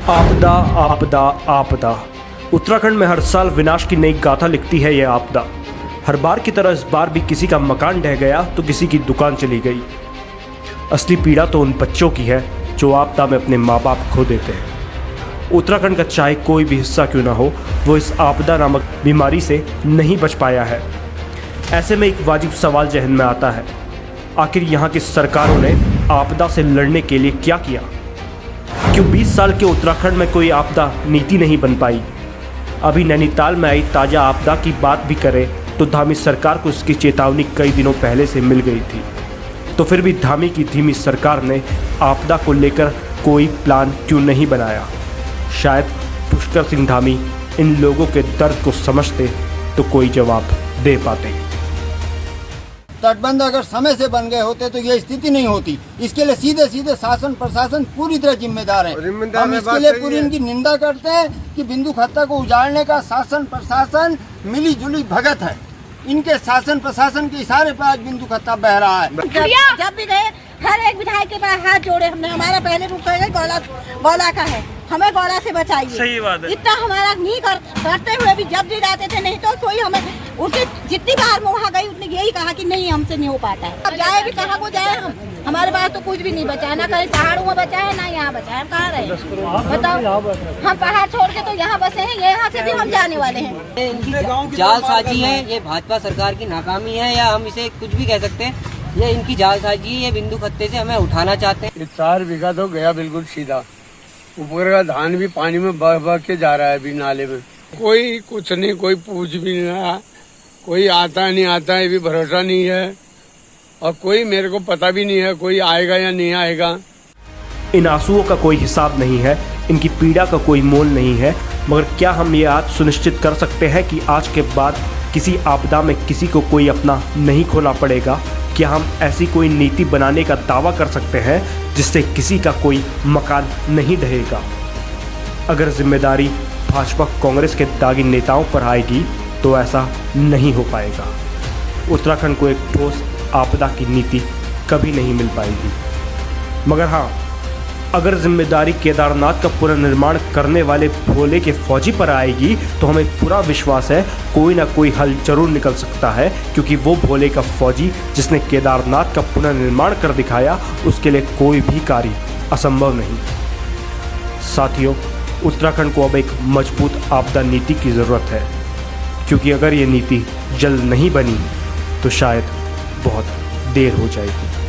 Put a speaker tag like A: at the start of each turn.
A: आपदा आपदा आपदा। उत्तराखंड में हर साल विनाश की नई गाथा लिखती है यह आपदा। हर बार की तरह इस बार भी किसी का मकान ढह गया तो किसी की दुकान चली गई। असली पीड़ा तो उन बच्चों की है जो आपदा में अपने माँ बाप खो देते हैं। उत्तराखंड का चाहे कोई भी हिस्सा क्यों ना हो, वो इस आपदा नामक बीमारी से नहीं बच पाया है। ऐसे में एक वाजिब सवाल जहन में आता है, आखिर यहाँ की सरकारों ने आपदा से लड़ने के लिए क्या किया? क्यों 20 साल के उत्तराखंड में कोई आपदा नीति नहीं बन पाई? अभी नैनीताल में आई ताज़ा आपदा की बात भी करें तो धामी सरकार को इसकी चेतावनी कई दिनों पहले से मिल गई थी, तो फिर भी धामी की धीमी सरकार ने आपदा को लेकर कोई प्लान क्यों नहीं बनाया? शायद पुष्कर सिंह धामी इन लोगों के दर्द को समझते तो कोई जवाब दे पाते।
B: तटबंध अगर समय से बन गए होते तो ये स्थिति नहीं होती। इसके लिए सीधे सीधे शासन प्रशासन पूरी तरह जिम्मेदार है। हम इसके लिए पूरी इनकी निंदा करते हैं कि बिंदु खत्ता को उजाड़ने का शासन प्रशासन मिली जुली भगत है। इनके शासन प्रशासन के इशारे पर आज बिंदु खत्ता बह रहा है।
C: जब भी गए हर एक विधायक के पास हाथ जोड़े हमने। हमारा पहले रूप गौला का है, हमें गौला से बचाइए। सही बात है। इतना हमारा नहीं करते हुए भी जब भी जाते थे, नहीं तो कोई हमें उनके जितनी बार मैं वहाँ गई उसने यही कहा कि नहीं हमसे नहीं हो पाता है। अब जाए भी कहाँ को जाए हम, हमारे पास तो कुछ भी नहीं बचा है, ना कहीं पहाड़ों में बचा है ना यहाँ बचा है। हम कहाँ रहे बताओ? हम पहाड़ छोड़ के तो यहाँ बसे हैं, यहाँ से भी हम जाने वाले हैं।
D: जालसाजी है ये, भाजपा सरकार की नाकामी है, या हम इसे कुछ भी कह सकते हैं। ये इनकी जालसाजी है, ये बिंदु खत्ते से हमें उठाना चाहते हैं।
E: 4 बीघा तो गया बिल्कुल सीधा। ऊपर का धान भी पानी में बह बह के जा रहा है अभी नाले में। कोई कुछ नहीं, कोई पूछ भी नहीं रहा, कोई आता नहीं आता है भी भरोसा नहीं है, और कोई मेरे को पता भी नहीं है कोई आएगा या नहीं आएगा।
A: इन आंसुओं का कोई हिसाब नहीं है, इनकी पीड़ा का कोई मोल नहीं है, मगर क्या हम ये आज सुनिश्चित कर सकते हैं कि आज के बाद किसी आपदा में किसी को कोई अपना नहीं खोना पड़ेगा? क्या हम ऐसी कोई नीति बनाने का दावा कर सकते हैं जिससे किसी का कोई मकान नहीं ढहेगा? अगर जिम्मेदारी भाजपा कांग्रेस के दागी नेताओं पर आएगी तो ऐसा नहीं हो पाएगा। उत्तराखंड को एक ठोस आपदा की नीति कभी नहीं मिल पाएगी। मगर हाँ, अगर जिम्मेदारी केदारनाथ का पुनर्निर्माण करने वाले भोले के फौजी पर आएगी तो हमें पूरा विश्वास है कोई ना कोई हल जरूर निकल सकता है, क्योंकि वो भोले का फौजी जिसने केदारनाथ का पुनर्निर्माण कर दिखाया, उसके लिए कोई भी कार्य असंभव नहीं। साथियों, उत्तराखंड को अब एक मजबूत आपदा नीति की ज़रूरत है, क्योंकि अगर ये नीति जल्द नहीं बनी तो शायद बहुत देर हो जाएगी।